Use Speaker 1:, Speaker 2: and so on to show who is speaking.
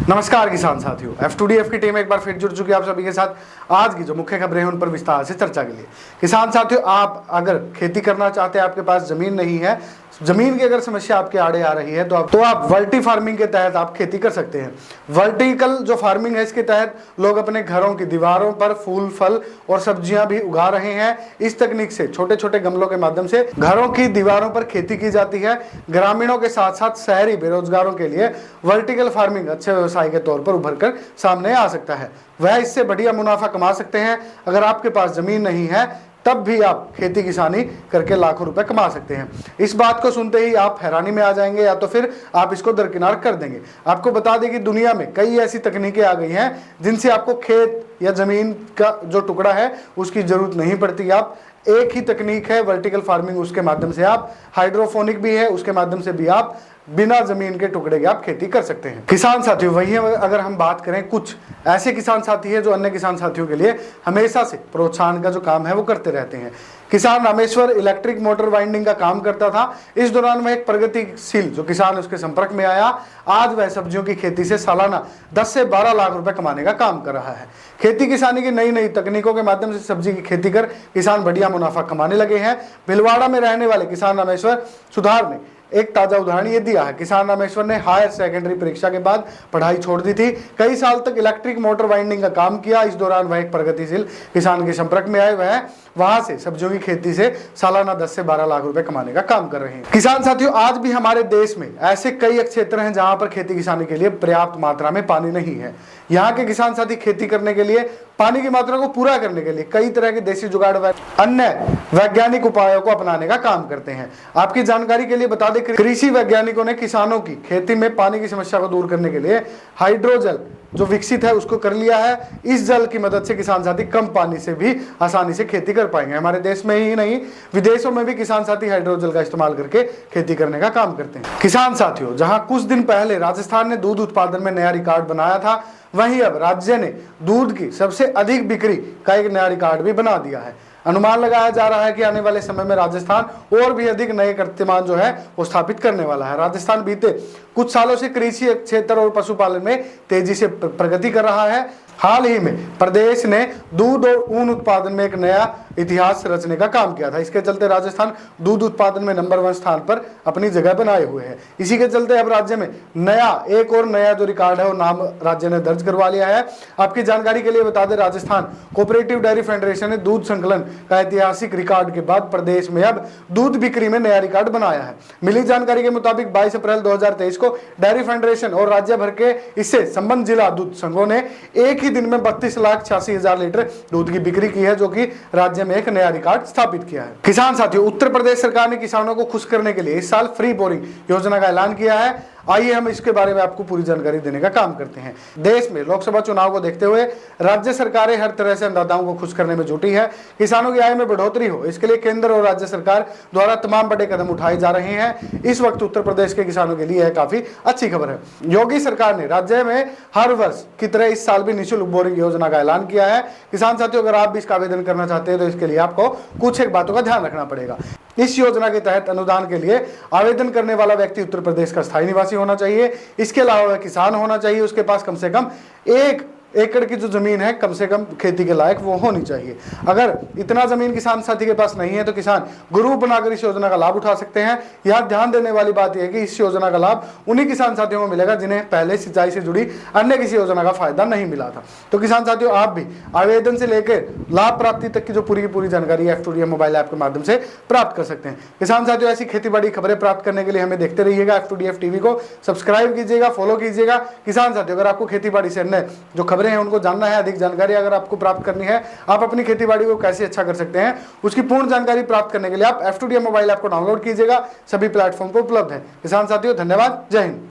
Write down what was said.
Speaker 1: नमस्कार किसान साथियों, F2DF की टीम एक बार फिर जुड़ चुकी है आप सभी के साथ। आज की जो मुख्य खबरें हैं उन पर विस्तार से चर्चा के लिए। किसान साथियों, आप अगर खेती करना चाहते हैं, आपके पास जमीन नहीं है, जमीन की अगर समस्या आपके आड़े आ रही है तो आप वर्टी फार्मिंग के तहत आप खेती कर सकते हैं। वर्टिकल जो फार्मिंग है, इसके तहत लोग अपने घरों की दीवारों पर फूल, फल और सब्जियां भी उगा रहे हैं। इस तकनीक से छोटे छोटे गमलों के माध्यम से घरों की दीवारों पर खेती की जाती है। ग्रामीणों के साथ साथ शहरी बेरोजगारों के लिए वर्टिकल फार्मिंग अच्छे व्यवसाय के तौर पर उभर कर सामने आ सकता है। वह इससे बढ़िया मुनाफा कमा सकते हैं। अगर आपके पास जमीन नहीं है तब भी आप खेती किसानी करके लाखों रुपए कमा सकते हैं। इस बात को सुनते ही आप हैरानी में आ जाएंगे या तो फिर आप इसको दरकिनार कर देंगे। आपको बता दें कि दुनिया में कई ऐसी तकनीकें आ गई हैं जिनसे आपको खेत या जमीन का जो टुकड़ा है उसकी जरूरत नहीं पड़ती। आप एक ही तकनीक है वर्टिकल फार्मिंग, उसके माध्यम से आप हाइड्रोफोनिक भी है, उसके माध्यम से भी आप बिना जमीन के टुकड़े के आप खेती कर सकते हैं। किसान साथियों, वही अगर हम बात करें, कुछ ऐसे किसान साथी हैं जो अन्य किसान साथियों के लिए हमेशा से प्रोत्साहन का जो काम है वो करते रहते हैं। किसान रामेश्वर इलेक्ट्रिक मोटर वाइंडिंग का काम करता था। इस दौरान वह एक प्रगतिशील जो किसान उसके संपर्क में आया। आज वह सब्जियों की खेती से सालाना 10 से 12 लाख रुपए कमाने का काम कर रहा है। खेती किसानी की नई नई तकनीकों के माध्यम से सब्जी की खेती कर किसान बढ़िया मुनाफा कमाने लगे हैं। भिलवाड़ा में रहने वाले किसान रामेश्वर सुधार ने एक ताजा उदाहरण ये दिया है। किसान रामेश्वर ने हायर सेकेंडरी परीक्षा के बाद पढ़ाई छोड़ दी थी। कई साल तक इलेक्ट्रिक मोटर वाइंडिंग का काम किया। इस दौरान वह एक प्रगतिशील किसान के संपर्क में आए। वह वहां से सब्जियों की खेती से सालाना 10 से 12 लाख रुपए कमाने का काम कर रहे हैं। किसान साथियों, आज भी हमारे देश में ऐसे कई क्षेत्र हैं जहां पर खेती किसानी के लिए पर्याप्त मात्रा में पानी नहीं है। यहाँ के किसान साथी खेती करने के लिए, पानी की मात्रा को पूरा करने के लिए कई तरह के देसी जुगाड़ व अन्य वैज्ञानिक उपायों को अपनाने का काम करते हैं। आपकी जानकारी के लिए बता दें, कृषि वैज्ञानिकों ने किसानों की खेती में पानी की समस्या को दूर करने के लिए हाइड्रोजल जो विकसित है उसको कर लिया है। इस जल की मदद से किसान साथी कम पानी से भी आसानी से खेती कर पाएंगे। हमारे देश में ही नहीं, विदेशों में भी किसान साथी हाइड्रोजल का इस्तेमाल करके खेती करने का काम करते हैं। किसान साथियों, जहां कुछ दिन पहले राजस्थान ने दूध उत्पादन में नया रिकॉर्ड बनाया था, वहीं अब राज्य ने दूध की सबसे अधिक बिक्री का एक नया रिकॉर्ड भी बना दिया है। अनुमान लगाया जा रहा है कि आने वाले समय में राजस्थान और भी अधिक नए कीर्तिमान जो है वो स्थापित करने वाला है। राजस्थान बीते कुछ सालों से कृषि क्षेत्र और पशुपालन में तेजी से प्रगति कर रहा है। हाल ही में प्रदेश ने दूध और ऊन उत्पादन में एक नया इतिहास रचने का काम किया था। इसके चलते राजस्थान दूध उत्पादन में नंबर 1 स्थान पर अपनी जगह बनाए हुए है। इसी के चलते अब राज्य में एक और नया जो रिकॉर्ड है वो नाम राज्य ने दर्ज करवा लिया है। आपकी जानकारी के लिए बता दें, राजस्थान कोऑपरेटिव डेयरी फेडरेशन ने दूध संकलन का ऐतिहासिक रिकॉर्ड के बाद प्रदेश में अब दूध बिक्री में नया रिकॉर्ड बनाया है। मिली जानकारी के मुताबिक 22 अप्रैल 2023 को डेयरी फेडरेशन और राज्य भर के इससे संबंध जिला दूध संघों ने एक दिन में 32,86,000 लीटर दूध की बिक्री की है, जो कि राज्य में एक नया रिकॉर्ड स्थापित किया है। किसान साथियों, उत्तर प्रदेश सरकार ने किसानों को खुश करने के लिए इस साल फ्री बोरिंग योजना का ऐलान किया है। आइए हम इसके बारे में आपको पूरी जानकारी देने का काम करते हैं। देश में लोकसभा चुनाव को देखते हुए राज्य सरकारें हर तरह से अन्नदाताओं को खुश करने में जुटी है। किसानों की आय में बढ़ोतरी हो, इसके लिए केंद्र और राज्य सरकार द्वारा तमाम बड़े कदम उठाए जा रहे हैं। इस वक्त उत्तर प्रदेश के किसानों के लिए यह काफी अच्छी खबर है। योगी सरकार ने राज्य में हर वर्ष की तरह इस साल भी निःशुल्क बोरिंग योजना का ऐलान किया है। किसान साथियों, अगर आप भी इसका आवेदन करना चाहते हैं तो इसके लिए आपको कुछ एक बातों का ध्यान रखना पड़ेगा। इस योजना के तहत अनुदान के लिए आवेदन करने वाला व्यक्ति उत्तर प्रदेश का स्थायी निवासी होना चाहिए। इसके अलावा वह किसान होना चाहिए। उसके पास कम से कम 1 एकड़ की जो जमीन है कम से कम खेती के लायक वो होनी चाहिए। अगर इतना जमीन किसान साथी के पास नहीं है तो किसान ग्रुप बनाकर इस योजना का लाभ उठा सकते हैं। यहाँ ध्यान देने वाली बात यह है कि इस योजना का लाभ उन्हीं किसान साथियों को मिलेगा जिन्हें पहले सिंचाई से जुड़ी अन्य किसी योजना का फायदा नहीं मिला था। तो किसान साथियों, आप भी आवेदन से लेकर लाभ प्राप्ति तक की जो पूरी की पूरी जानकारी F2DF मोबाइल ऐप के माध्यम से प्राप्त कर सकते हैं। किसान साथियों, ऐसी खेती बाड़ी खबरें प्राप्त करने के लिए हमें देखते रहिएगा। F2DF टीवी को सब्सक्राइब कीजिएगा, फॉलो कीजिएगा। किसान साथियों, अगर आपको खेती बाड़ी से अन्य जो खबरें हैं उनको जानना है, अधिक जानकारी अगर आपको प्राप्त करनी है, आप अपनी खेतीबाड़ी को कैसे अच्छा कर सकते हैं, उसकी पूर्ण जानकारी प्राप्त करने के लिए आप F2DF मोबाइल ऐप को डाउनलोड कीजिएगा। सभी प्लेटफॉर्म पर उपलब्ध है। किसान साथियों, धन्यवाद। जय हिंद।